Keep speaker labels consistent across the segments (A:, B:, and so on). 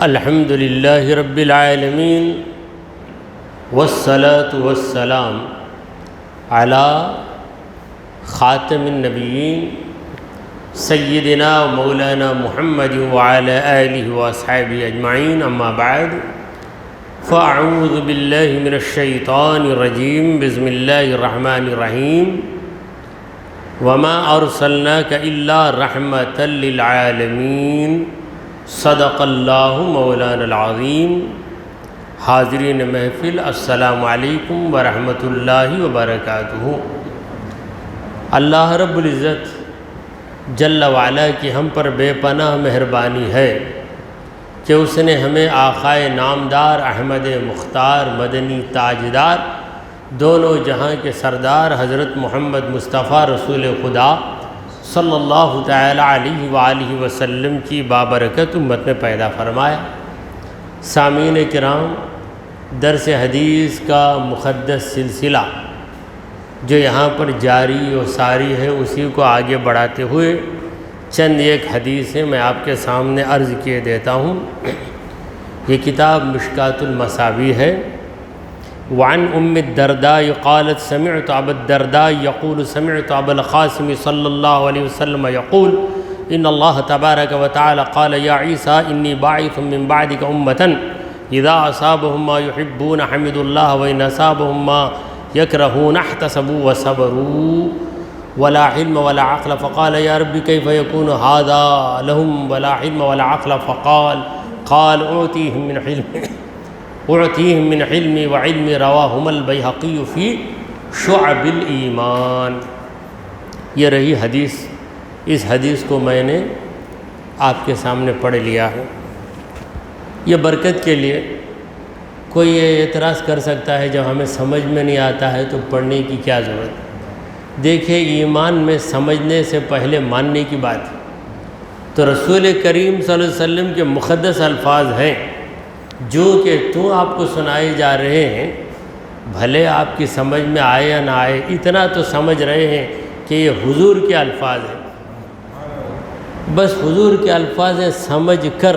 A: الحمد للہ رب العالمین والصلاة والسلام علی خاتم النبیین سیدنا و مولانا محمد وعلی آلہ واصحابہ اجمعین، اما بعد فاعوذ باللہ من الشیطان الرجیم، بسم اللہ الرحمن الرحیم۔ وما ارسلناک الا رحمۃ للعالمین، صدق اللہ مولانا العظیم۔ حاضرین محفل، السلام علیکم ورحمۃ اللہ وبرکاتہ۔ اللہ رب العزت جل وعلا کی ہم پر بے پناہ مہربانی ہے کہ اس نے ہمیں آقائے نامدار احمد مختار مدنی تاجدار، دونوں جہاں کے سردار حضرت محمد مصطفیٰ رسول خدا صلی اللہ تعالی علیہ وآلہ وسلم کی بابرکت امت میں پیدا فرمایا۔ سامعین کرام، درس حدیث کا مقدس سلسلہ جو یہاں پر جاری و ساری ہے، اسی کو آگے بڑھاتے ہوئے چند ایک حدیثیں میں آپ کے سامنے عرض کیے دیتا ہوں۔ یہ کتاب مشکات المصابیح ہے۔ وعن ام الدرداء قالت سمعت ابا الدرداء يقول سمعت ابا القاسم صلی اللہ علیہ وسلم يقول ان اللہ تبارک وتعالى قال یا عیسیٰ انی باعث من بعدک امتا اذا اصابهم ما يحبون حمدوا الله وان اصابهم ما يكرهون احتسبوا وصبروا ولا علم ولا عقل فقال یا رب كيف يكون هذا لهم ولا علم ولا عقل قال اعطیہم من علمی وعلمی رواہم البیہقی فی شعب الایمان۔ یہ رہی حدیث۔ اس حدیث کو میں نے آپ کے سامنے پڑھ لیا ہے۔ یہ برکت کے لیے کوئی یہ اعتراض کر سکتا ہے جب ہمیں سمجھ میں نہیں آتا ہے تو پڑھنے کی کیا ضرورت؟ دیکھیں، ایمان میں سمجھنے سے پہلے ماننے کی بات ہے۔ تو رسول کریم صلی اللہ علیہ وسلم کے مقدس الفاظ ہیں جو کہ آپ کو سنائے جا رہے ہیں، بھلے آپ کی سمجھ میں آئے یا نہ آئے، اتنا تو سمجھ رہے ہیں کہ یہ حضور کے الفاظ ہیں۔ بس حضور کے الفاظ ہیں، سمجھ کر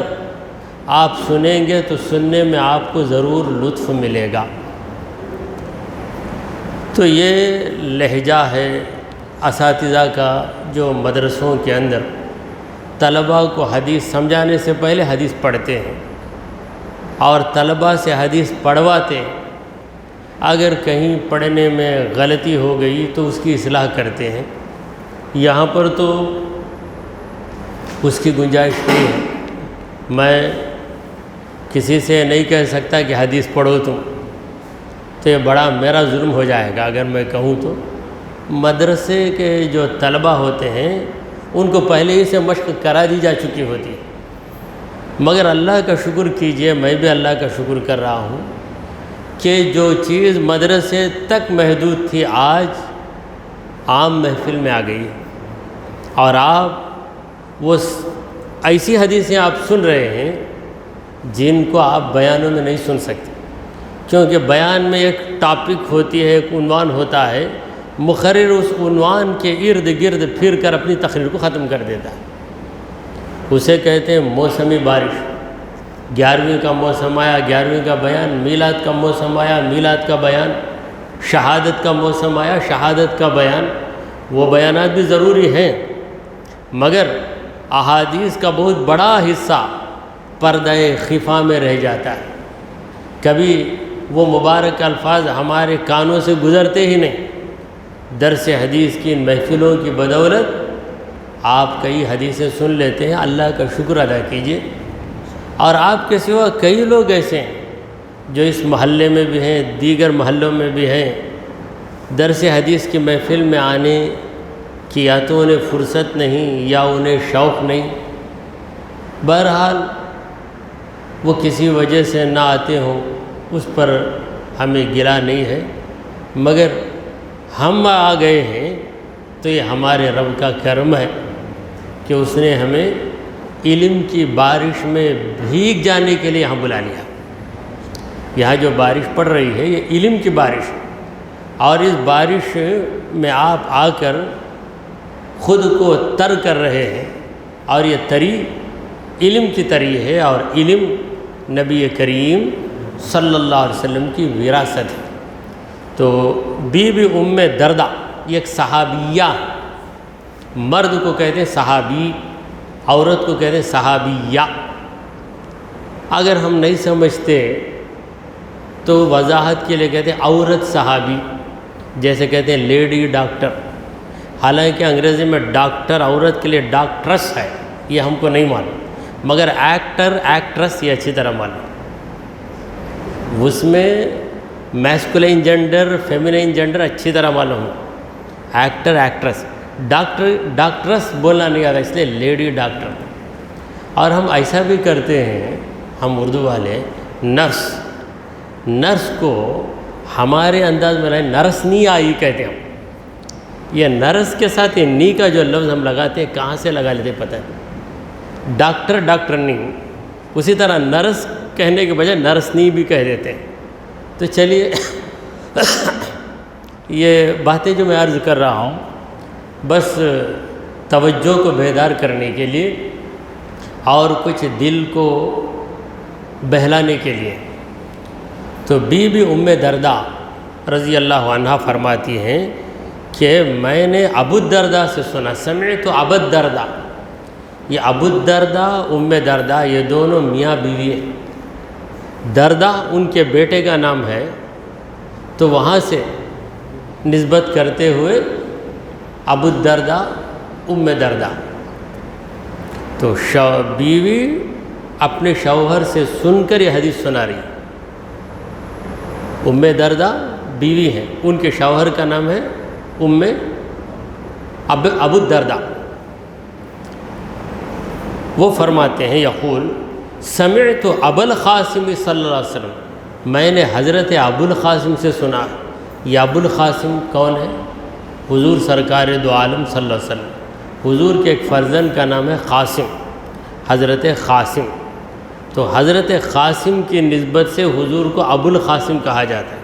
A: آپ سنیں گے تو سننے میں آپ کو ضرور لطف ملے گا۔ تو یہ لہجہ ہے اساتذہ کا جو مدرسوں کے اندر طلباء کو حدیث سمجھانے سے پہلے حدیث پڑھتے ہیں اور طلباء سے حدیث پڑھواتے ہیں۔ اگر کہیں پڑھنے میں غلطی ہو گئی تو اس کی اصلاح کرتے ہیں۔ یہاں پر تو اس کی گنجائش نہیں ہے۔ میں کسی سے نہیں کہہ سکتا کہ حدیث پڑھو تم، تو یہ بڑا میرا ظلم ہو جائے گا اگر میں کہوں تو۔ مدرسے کے جو طلباء ہوتے ہیں ان کو پہلے ہی سے مشق کرا دی جا چکی ہوتی ہے۔ مگر اللہ کا شکر کیجئے، میں بھی اللہ کا شکر کر رہا ہوں کہ جو چیز مدرسے تک محدود تھی آج عام محفل میں آ گئی، اور آپ وہ ایسی حدیثیں آپ سن رہے ہیں جن کو آپ بیانوں میں نہیں سن سکتے، کیونکہ بیان میں ایک ٹاپک ہوتی ہے، ایک عنوان ہوتا ہے، مقرر اس عنوان کے ارد گرد پھر کر اپنی تقریر کو ختم کر دیتا ہے۔ اسے کہتے ہیں موسمی بارش۔ 11ویں کا موسم آیا، 11ویں کا بیان، میلاد کا موسم آیا، میلاد کا بیان، شہادت کا موسم آیا، شہادت کا بیان۔ وہ بیانات بھی ضروری ہیں، مگر احادیث کا بہت بڑا حصہ پردہ خفا میں رہ جاتا ہے۔ کبھی وہ مبارک الفاظ ہمارے کانوں سے گزرتے ہی نہیں۔ درس حدیث کی ان محفلوں کی بدولت آپ کئی حدیثیں سن لیتے ہیں، اللہ کا شکر ادا کیجئے۔ اور آپ کے سوا کئی لوگ ایسے ہیں جو اس محلے میں بھی ہیں، دیگر محلوں میں بھی ہیں، درس حدیث کی محفل میں آنے کی یا تو انہیں فرصت نہیں یا انہیں شوق نہیں۔ بہرحال وہ کسی وجہ سے نہ آتے ہوں، اس پر ہمیں گلہ نہیں ہے، مگر ہم آ گئے ہیں تو یہ ہمارے رب کا کرم ہے کہ اس نے ہمیں علم کی بارش میں بھیگ جانے کے لیے یہاں بلا لیا۔ یہاں جو بارش پڑ رہی ہے یہ علم کی بارش ہے، اور اس بارش میں آپ آ کر خود کو تر کر رہے ہیں، اور یہ تری علم کی طرح ہے اور علم نبی کریم صلی اللہ علیہ وسلم کی وراثت ہے۔ تو بی بی ام دردہ یہ ایک صحابیہ، مرد کو کہتے ہیں صحابی، عورت کو کہتے ہیں صحابیہ۔ اگر ہم نہیں سمجھتے تو وضاحت کے لیے کہتے ہیں عورت صحابی، جیسے کہتے ہیں لیڈی ڈاکٹر، حالانکہ انگریزی میں ڈاکٹر عورت کے لیے ڈاکٹرس ہے، یہ ہم کو نہیں معلوم، مگر ایکٹر ایکٹرس یہ اچھی طرح معلوم۔ اس میں میسکولین جینڈر فیمینین جینڈر اچھی طرح معلوم ہے، ایکٹر ایکٹرس، ڈاکٹرس بولنا نہیں آتا، اس لیے لیڈی ڈاکٹر۔ اور ہم ایسا بھی کرتے ہیں، ہم اردو والے نرس کو ہمارے انداز میں نرس نہیں آئی کہتے ہیں۔ یہ نرس کے ساتھ یہ نی کا جو لفظ ہم لگاتے ہیں کہاں سے لگا لیتے پتہ ہے، ڈاکٹر نہیں، اسی طرح نرس کہنے کے بجائے نرسنی بھی کہہ دیتے ہیں۔ تو چلیے یہ باتیں جو میں عرض کر رہا ہوں بس توجہ کو بیدار کرنے کے لیے اور کچھ دل کو بہلانے کے لیے۔ تو بی بی ام دردہ رضی اللہ عنہا فرماتی ہیں کہ میں نے ابو الدرداء سے سنا، سمعت ابو الدرداء، یہ ابو الدرداء ام دردہ یہ دونوں میاں بیوی ہیں۔ دردہ ان کے بیٹے کا نام ہے، تو وہاں سے نسبت کرتے ہوئے ابو الدرداء ام دردہ۔ تو بیوی اپنے شوہر سے سن کر یہ حدیث سنا رہی، ام دردہ بیوی ہیں، ان کے شوہر کا نام ہے ابو الدرداء۔ وہ فرماتے ہیں یقول سمعت ابو القاسم صلی اللہ علیہ وسلم، میں نے حضرت ابو القاسم سے سنا۔ یہ ابو القاسم کون ہے؟ حضور سرکار دو عالم صلی اللہ علیہ وسلم، حضور کے ایک فرزند کا نام ہے قاسم، حضرت قاسم۔ تو حضرت قاسم کی نسبت سے حضور کو ابو القاسم کہا جاتا ہے۔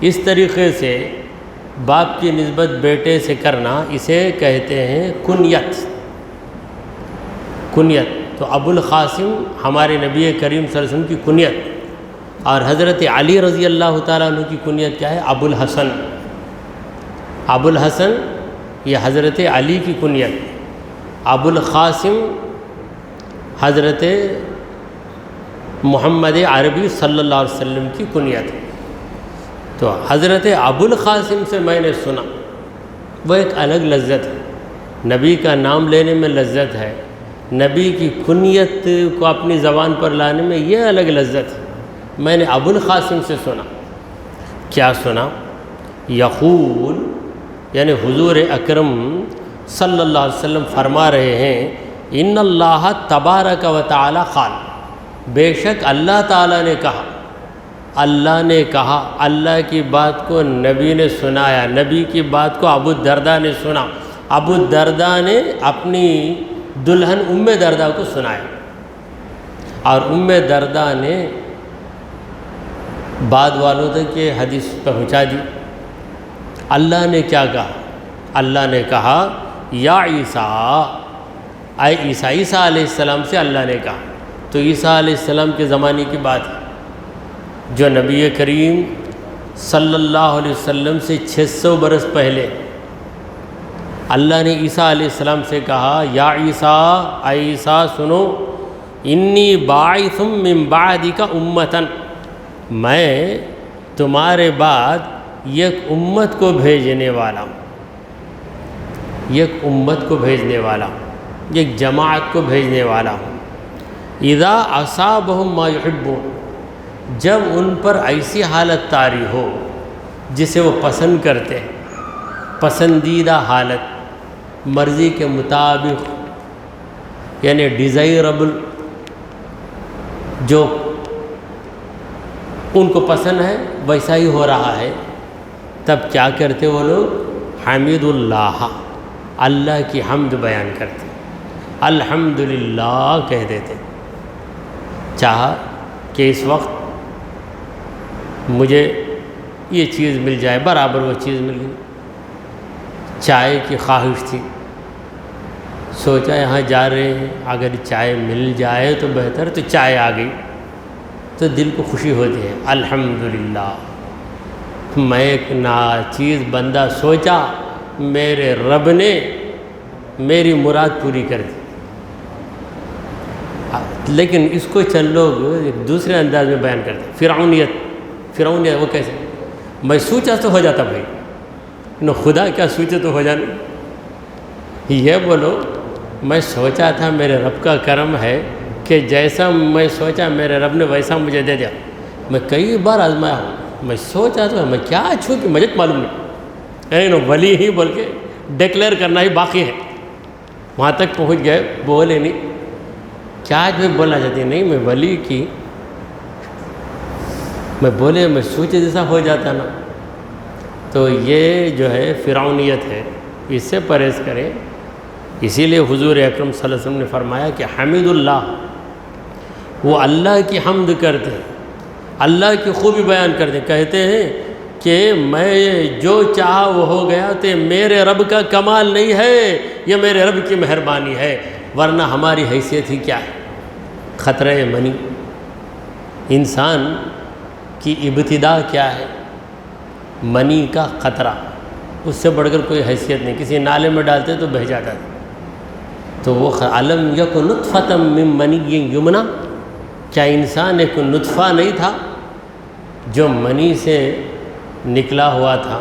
A: اس طریقے سے باپ کی نسبت بیٹے سے کرنا اسے کہتے ہیں کنیت۔ تو ابو القاسم ہمارے نبی کریم صلی اللہ علیہ وسلم کی کنیت، اور حضرت علی رضی اللہ تعالیٰ عنہ کی کنیت کیا ہے؟ ابو الحسن۔ ابو الحسن یہ حضرت علی کی کنیت، ابو القاسم حضرت محمد عربی صلی اللہ علیہ وسلم کی کنیت ہے۔ تو حضرت ابو القاسم سے میں نے سنا، وہ ایک الگ لذت ہے، نبی کا نام لینے میں لذت ہے، نبی کی کنیت کو اپنی زبان پر لانے میں یہ الگ لذت ہے۔ میں نے ابو القاسم سے سنا، کیا سنا؟ یقول یعنی حضور اکرم صلی اللہ علیہ وسلم فرما رہے ہیں ان اللہ تبارک و تعالی قال، بے شک اللہ تعالیٰ نے کہا، اللہ نے کہا، اللہ کی بات کو نبی نے سنایا، نبی کی بات کو ابو الدرداء نے سنا، ابو الدرداء نے اپنی دلہن ام درداء کو سنایا، اور ام درداء نے بعد والوں تک یہ حدیث پہنچا دی۔ اللہ نے کیا کہا؟ اللہ نے کہا یا عیسیٰ، اے عیسیٰ، عیسیٰ علیہ السلام سے اللہ نے کہا۔ تو عیسیٰ علیہ السلام کے زمانے کی بات ہے، جو نبی کریم صلی اللہ علیہ وسلم سے 600 برس پہلے اللہ نے عیسیٰ علیہ السلام سے کہا یا عیسیٰ، اے عیسیٰ سنو، انی باعث من بعدک امتن، میں تمہارے بعد ایک امت کو بھیجنے والا ہوں، ایک امت کو بھیجنے والا ہوں، ایک جماعت کو بھیجنے والا ہوں۔ اذا اصابہم ما یحبون، جب ان پر ایسی حالت طاری ہو جسے وہ پسند کرتے ہیں، پسندیدہ حالت، مرضی کے مطابق، یعنی ڈیزائربل، جو ان کو پسند ہے ویسا ہی ہو رہا ہے، تب کیا کرتے وہ لوگ؟ حمید اللہ، اللہ کی حمد بیان کرتے، الحمدللہ کہہ دیتے۔ چاہا کہ اس وقت مجھے یہ چیز مل جائے، برابر وہ چیز مل گئی، چائے کی خواہش تھی، سوچا یہاں جا رہے ہیں، اگر چائے مل جائے تو بہتر، تو چائے آ گئی تو دل کو خوشی ہوتی ہے، الحمدللہ میں ایک ناچیز بندہ سوچا، میرے رب نے میری مراد پوری کر دی۔ لیکن اس کو چند لوگ ایک دوسرے انداز میں بیان کرتے ہیں، فرعونیت وہ کیسے؟ میں سوچا تو ہو جاتا بھائی، نہ خدا کیا سوچے تو ہو جانا، یہ بولو میں سوچا تھا میرے رب کا کرم ہے کہ جیسا میں سوچا میرے رب نے ویسا مجھے دے دیا۔ میں کئی بار آزمایا ہوں، میں سوچا تو میں کیا چھو کہ مجھے معلوم نہیں، یعنی ولی ہی بول کے ڈکلیئر کرنا ہی باقی ہے، وہاں تک پہنچ گئے، بولے نہیں کیا جو بولنا چاہتی ہے، نہیں میں ولی کی، میں بولے میں سوچے جیسا ہو جاتا نا۔ تو یہ جو ہے فرعونیت ہے، اس سے پرہیز کریں۔ اسی لیے حضور اکرم صلی اللہ علیہ وسلم نے فرمایا کہ حمید اللہ، وہ اللہ کی حمد کرتے ہیں، اللہ کی خوبی بیان کرتے ہیں، کہتے ہیں کہ میں جو چاہا وہ ہو گیا، تو میرے رب کا کمال نہیں ہے، یہ میرے رب کی مہربانی ہے، ورنہ ہماری حیثیت ہی کیا ہے۔ خطرہ منی، انسان کی ابتدا کیا ہے؟ منی کا خطرہ، اس سے بڑھ کر کوئی حیثیت نہیں، کسی نالے میں ڈالتے تو بہہ جاتا تھا۔ تو وہ علم یک نطفۃ من منی یمنا، کیا انسان ایک نطفہ نہیں تھا جو منی سے نکلا ہوا تھا؟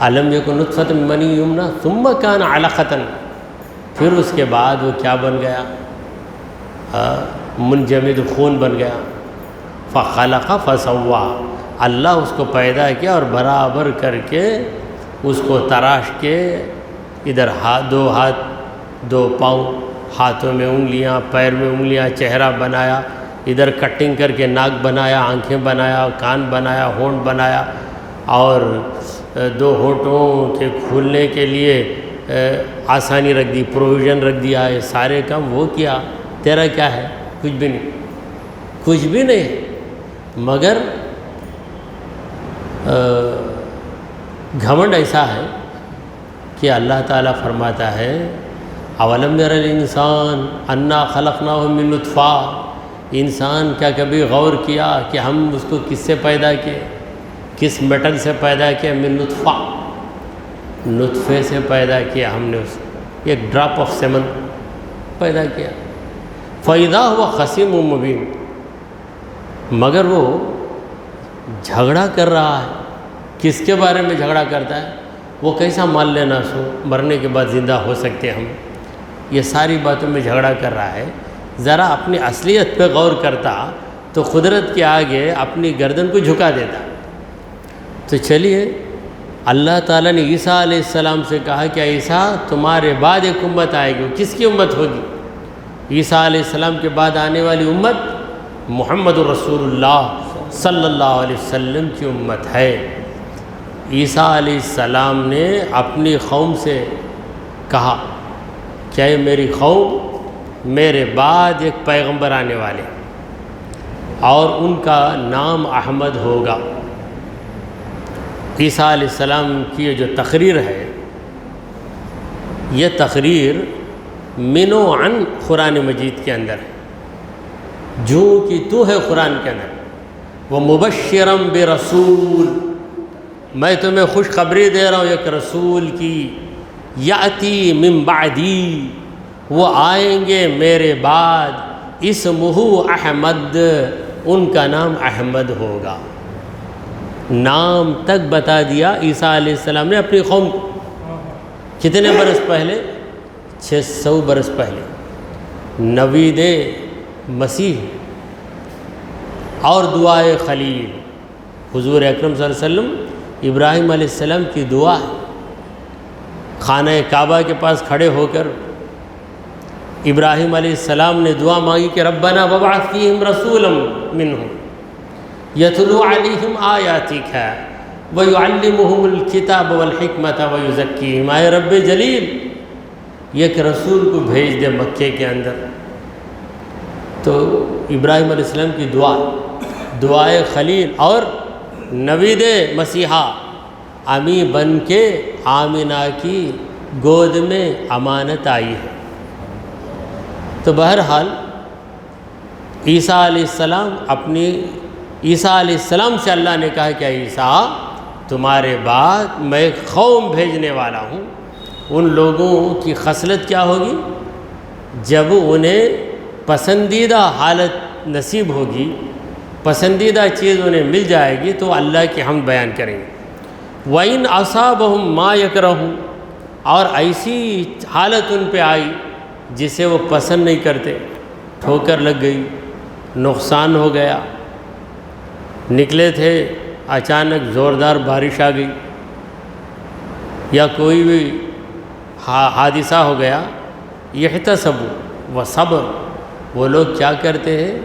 A: علم یک نطفۃ من منی یمنا ثم کان علقۃ، پھر اس کے بعد وہ کیا بن گیا؟ منجمد خون بن گیا۔ فخلق فسوا، اللہ اس کو پیدا کیا اور برابر کر کے اس کو تراش کے، ادھر دو ہاتھ دو پاؤں، ہاتھوں میں انگلیاں، پیر میں انگلیاں، چہرہ بنایا، ادھر کٹنگ کر کے ناک بنایا، آنکھیں بنایا، کان بنایا، ہونٹ بنایا، اور دو ہونٹوں کے کھولنے کے لیے آسانی رکھ دی، پروویژن رکھ دیا، یہ سارے کام وہ کیا۔ تیرا کیا ہے؟ کچھ بھی نہیں، کچھ بھی نہیں، مگر گھمنڈ ایسا ہے کہ اللہ تعالیٰ فرماتا ہے اولم یری الانسان انا خلقناہ من نطفہ، انسان کیا کبھی غور کیا کہ ہم اس کو کس سے پیدا کیے؟ کس میٹل سے پیدا کیا؟ من نطفہ، نطفے سے پیدا کیا ہم نے، اس ایک ڈراپ آف سیمن پیدا کیا۔ فَإِذَا هُوَ خَصِيمٌ مُبِينٌ، مگر وہ جھگڑا کر رہا ہے۔ کس کے بارے میں جھگڑا کرتا ہے؟ وہ کیسا مان لینا سو، مرنے کے بعد زندہ ہو سکتے ہم، یہ ساری باتوں میں جھگڑا کر رہا ہے۔ ذرا اپنی اصلیت پہ غور کرتا تو قدرت کے آگے اپنی گردن کو جھکا دیتا۔ تو چلیے، اللہ تعالیٰ نے عیسیٰ علیہ السلام سے کہا کہ عیسیٰ تمہارے بعد ایک امت آئے گی، کس کی امت ہوگی؟ عیسیٰ علیہ السلام کے بعد آنے والی امت محمد رسول اللہ صلی اللہ علیہ وسلم کی امت ہے۔ عیسیٰ علیہ السلام نے اپنی قوم سے کہا کہ اے میری قوم، میرے بعد ایک پیغمبر آنے والے اور ان کا نام احمد ہوگا۔ عیسیٰ علیہ السلام کی جو تقریر ہے، یہ تقریر منو عن قرآن مجید کے اندر ہے، جو کہ تو ہے قرآن کے اندر۔ وہ مبشرم برسول، میں تمہیں خوشخبری دے رہا ہوں ایک رسول کی، یاتی من بعدی، وہ آئیں گے میرے بعد، اسمہ احمد، ان کا نام احمد ہوگا۔ نام تک بتا دیا عیسیٰ علیہ السلام نے اپنی قوم کو، کتنے برس پہلے؟ 600 برس پہلے، نوید مسیح اور دعائے خلیل، حضور اکرم صلی اللہ علیہ وسلم ابراہیم علیہ السلام کی دعا ہے۔ خانہ کعبہ کے پاس کھڑے ہو کر ابراہیم علیہ السلام نے دعا مانگی کہ ربنا وابعث فیہم رسولا منہم یتلو علیہم آیاتک ویعلمہم الکتاب والحکمت ویزکیہم، اے رب جلیل ایک رسول کو بھیج دے مکے کے اندر۔ تو ابراہیم علیہ السلام کی دعائے خلیل اور نوید مسیحا، امی بن کے آمینہ کی گود میں امانت آئی ہے۔ تو بہرحال عیسیٰ علیہ السلام سے اللہ نے کہا کہ عیسیٰ تمہارے بعد میں ایک قوم بھیجنے والا ہوں، ان لوگوں کی خصلت کیا ہوگی؟ جب انہیں پسندیدہ حالت نصیب ہوگی، پسندیدہ چیز انہیں مل جائے گی تو اللہ کی حمد بیان کریں گے۔ وَإِنْ أَصَابَهُمْ مَا يَكْرَهُونَ، اور ایسی حالت ان پہ آئی جسے وہ پسند نہیں کرتے، ٹھوکر لگ گئی، نقصان ہو گیا، نکلے تھے اچانک زوردار بارش آ گئی یا کوئی بھی حادثہ ہو گیا، یحتسبوا وصبر، وہ لوگ کیا کرتے ہیں؟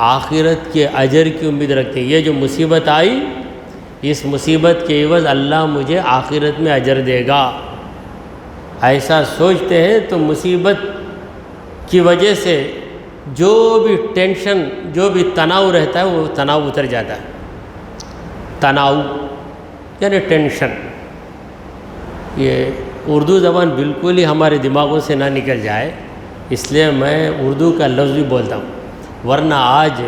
A: آخرت کے اجر کی امید رکھتے ہیں۔ یہ جو مصیبت آئی، اس مصیبت کے عوض اللہ مجھے آخرت میں اجر دے گا، ایسا سوچتے ہیں تو مصیبت کی وجہ سے جو بھی ٹینشن، جو بھی تناؤ رہتا ہے وہ تناؤ اتر جاتا ہے۔ تناؤ یعنی ٹینشن، یہ اردو زبان بالکل ہی ہمارے دماغوں سے نہ نکل جائے، اس لیے میں اردو کا لفظ بھی بولتا ہوں، ورنہ آج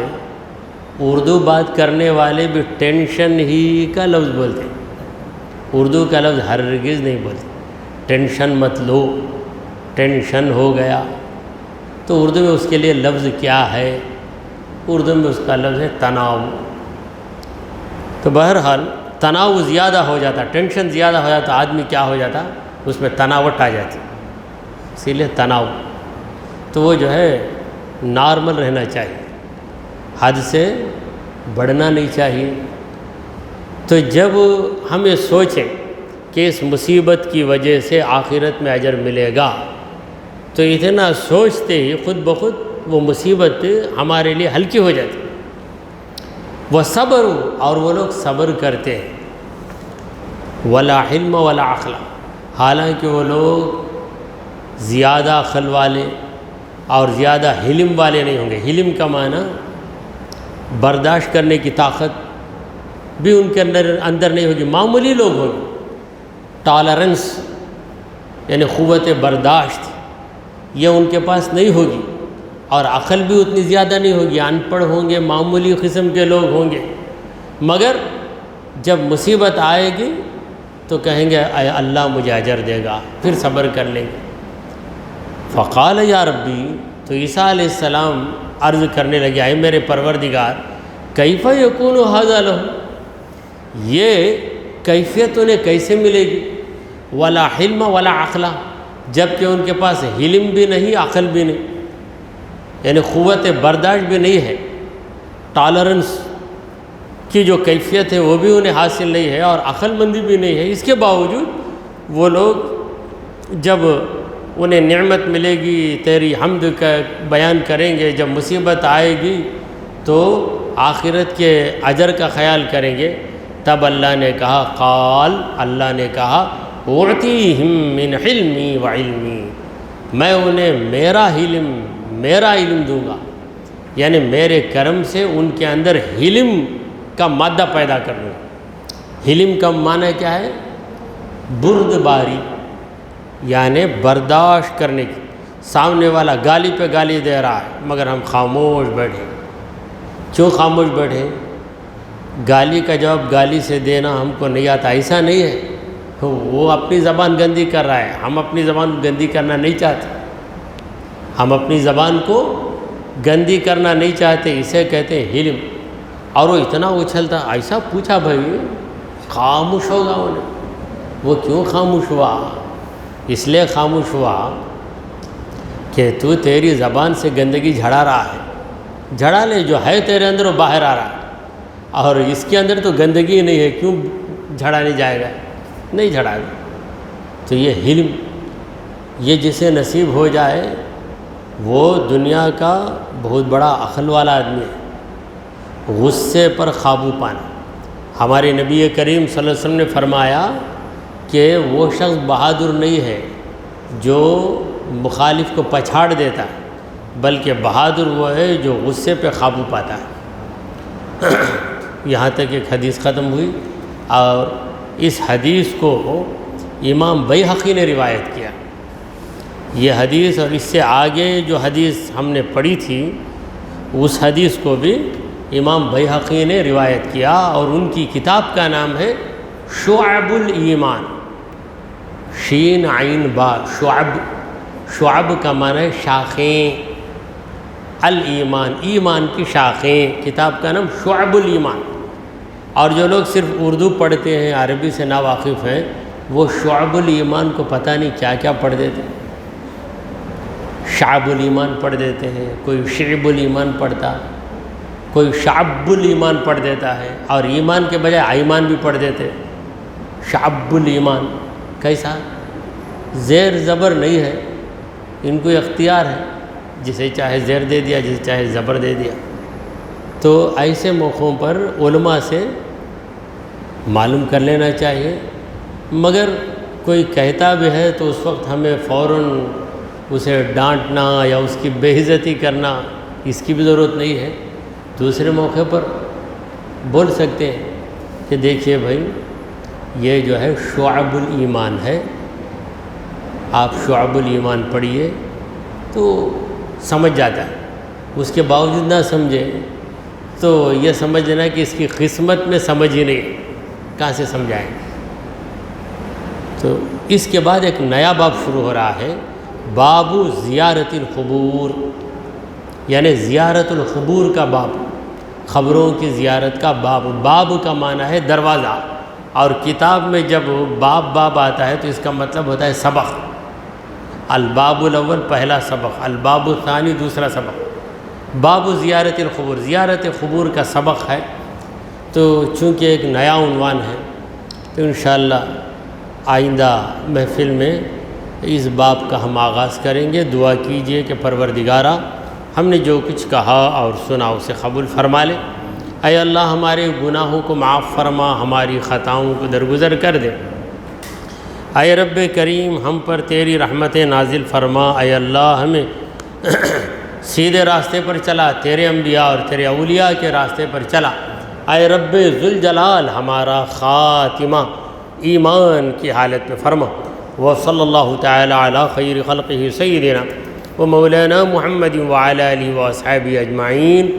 A: اردو بات کرنے والے بھی ٹینشن ہی کا لفظ بولتے ہیں، اردو کا لفظ ہرگز نہیں بولتے۔ ٹینشن مت لو، ٹینشن ہو گیا، تو اردو میں اس کے لیے لفظ کیا ہے؟ اردو میں اس کا لفظ ہے تناؤ۔ تو بہرحال تناؤ زیادہ ہو جاتا، ٹینشن زیادہ ہو جاتا، آدمی کیا ہو جاتا؟ اس میں تناوٹ آ جاتی، اسی لیے تناؤ۔ تو وہ جو ہے نارمل رہنا چاہیے، حد سے بڑھنا نہیں چاہیے۔ تو جب ہم یہ سوچیں کہ اس مصیبت کی وجہ سے آخرت میں اجر ملے گا، تو اتنا سوچتے ہی خود بخود وہ مصیبت ہمارے لیے ہلکی ہو جاتی۔ وہ صبر، اور وہ لوگ صبر کرتے ہیں، ولا حلم ولا عقل، حالانکہ وہ لوگ زیادہ عقل والے اور زیادہ حلم والے نہیں ہوں گے۔ حلم کا معنی برداشت کرنے کی طاقت بھی ان کے اندر نہیں ہوگی، معمولی لوگ ہوں گے۔ ٹالرنس یعنی قوت برداشت یہ ان کے پاس نہیں ہوگی، اور عقل بھی اتنی زیادہ نہیں ہوگی، ان پڑھ ہوں گے، معمولی قسم کے لوگ ہوں گے۔ مگر جب مصیبت آئے گی تو کہیں گے اے اللہ مجھے اجر دے گا، پھر صبر کر لیں گے۔ فقال یا ربی، تو عیسیٰ علیہ السلام عرض کرنے لگے اے میرے پروردگار، کیف یکون ھذا لہ، یہ کیفیت انہیں کیسے ملے گی؟ ولا حلم ولا عقل، جبکہ ان کے پاس حلم بھی نہیں، عقل بھی نہیں، یعنی قوت برداشت بھی نہیں ہے، ٹالرنس کی جو کیفیت ہے وہ بھی انہیں حاصل نہیں ہے، اور عقل مندی بھی نہیں ہے۔ اس کے باوجود وہ لوگ جب انہیں نعمت ملے گی، تیری حمد کا بیان کریں گے، جب مصیبت آئے گی تو آخرت کے اجر کا خیال کریں گے، تب اللہ نے کہا، قال، اللہ نے کہا، اعطیہم من حلمی وعلمی، میں انہیں میرا علم دوں گا، یعنی میرے کرم سے ان کے اندر حلم کا مادہ پیدا کر لوں گا۔ حلم کا معنی کیا ہے؟ بردباری، یعنی برداشت کرنے کی۔ سامنے والا گالی پہ گالی دے رہا ہے مگر ہم خاموش بیٹھے، کیوں خاموش بیٹھے؟ گالی کا جواب گالی سے دینا ہم کو نہیں آتا، ایسا نہیں ہے، وہ اپنی زبان گندی کر رہا ہے، ہم اپنی زبان گندی کرنا نہیں چاہتے، ہم اپنی زبان کو گندی کرنا نہیں چاہتے، اسے کہتے ہیں حلم۔ اور وہ اتنا اچھلتا، ایسا پوچھا بھائی، خاموش ہوگا انہیں، وہ کیوں خاموش ہوا؟ اس لیے خاموش ہوا کہ تو تیری زبان سے گندگی جھڑا رہا ہے، جھڑا لے، جو ہے تیرے اندر وہ باہر آ رہا ہے، اور اس کے اندر تو گندگی نہیں ہے، کیوں جھڑا نہیں جائے گا؟ نہیں جھڑا گا۔ تو یہ حلم، یہ جسے نصیب ہو جائے وہ دنیا کا بہت بڑا عقل والا آدمی ہے۔ غصے پر قابو پانا، ہمارے نبی کریم صلی اللہ علیہ وسلم نے فرمایا کہ وہ شخص بہادر نہیں ہے جو مخالف کو پچھاڑ دیتا ہے، بلکہ بہادر وہ ہے جو غصے پہ قابو پاتا ہے۔ یہاں تک ایک حدیث ختم ہوئی، اور اس حدیث کو امام بیہقی نے روایت کیا یہ حدیث، اور اس سے آگے جو حدیث ہم نے پڑھی تھی اس حدیث کو بھی امام بیہقی نے روایت کیا، اور ان کی کتاب کا نام ہے شعب الایمان، شین عین با، شعب کا معنی ہے شاخیں، الایمان ایمان کی شاخیں، کتاب کا نام شعب الایمان۔ اور جو لوگ صرف اردو پڑھتے ہیں، عربی سے ناواقف ہیں، وہ شعب الایمان کو پتہ نہیں کیا کیا پڑھ دیتے ہیں، شعب الایمان پڑھ دیتے ہیں، کوئی شعب الایمان پڑھتا، کوئی شعب الایمان پڑھ دیتا ہے، اور ایمان کے بجائے ایمان بھی پڑھ دیتے، شعب الایمان۔ کیسا؟ زیر زبر نہیں ہے، ان کو اختیار ہے، جسے چاہے زیر دے دیا، جسے چاہے زبر دے دیا۔ تو ایسے موقعوں پر علماء سے معلوم کر لینا چاہیے، مگر کوئی کہتا بھی ہے تو اس وقت ہمیں فوراً اسے ڈانٹنا یا اس کی بے عزتی کرنا اس کی بھی ضرورت نہیں ہے۔ دوسرے موقع پر بول سکتے ہیں کہ دیکھیے بھائی یہ جو ہے شعب الایمان ہے، آپ شعب الایمان پڑھیے تو سمجھ جاتا ہے، اس کے باوجود نہ سمجھے تو یہ سمجھ لینا کہ اس کی قسمت میں سمجھ ہی نہیں، کہاں سے سمجھائیں گے۔ تو اس کے بعد ایک نیا باب شروع ہو رہا ہے، باب زیارت القبور، یعنی زیارت القبور کا باب، قبروں کی زیارت کا باب۔ باب کا معنی ہے دروازہ، اور کتاب میں جب باب آتا ہے تو اس کا مطلب ہوتا ہے سبق، الباب الاول پہلا سبق، الباب الثانی دوسرا سبق۔ باب زیارت القبور، زیارت قبور کا سبق ہے، تو چونکہ ایک نیا عنوان ہے تو انشاءاللہ آئندہ محفل میں اس باب کا ہم آغاز کریں گے۔ دعا کیجئے کہ پروردگارا ہم نے جو کچھ کہا اور سنا اسے قبول فرما لے، اے اللہ ہمارے گناہوں کو معاف فرما، ہماری خطاؤں کو درگزر کر دے، اے رب کریم ہم پر تیری رحمتیں نازل فرما، اے اللہ ہمیں سیدھے راستے پر چلا، تیرے انبیاء اور تیرے اولیاء کے راستے پر چلا، اے رب ذوالجلال ہمارا خاتمہ ایمان کی حالت میں فرما۔ وصلی اللہ تعالی علی خیر خلقہ سیدنا و مولانا محمد وعلی آلہ و اصحابہ اجمعین۔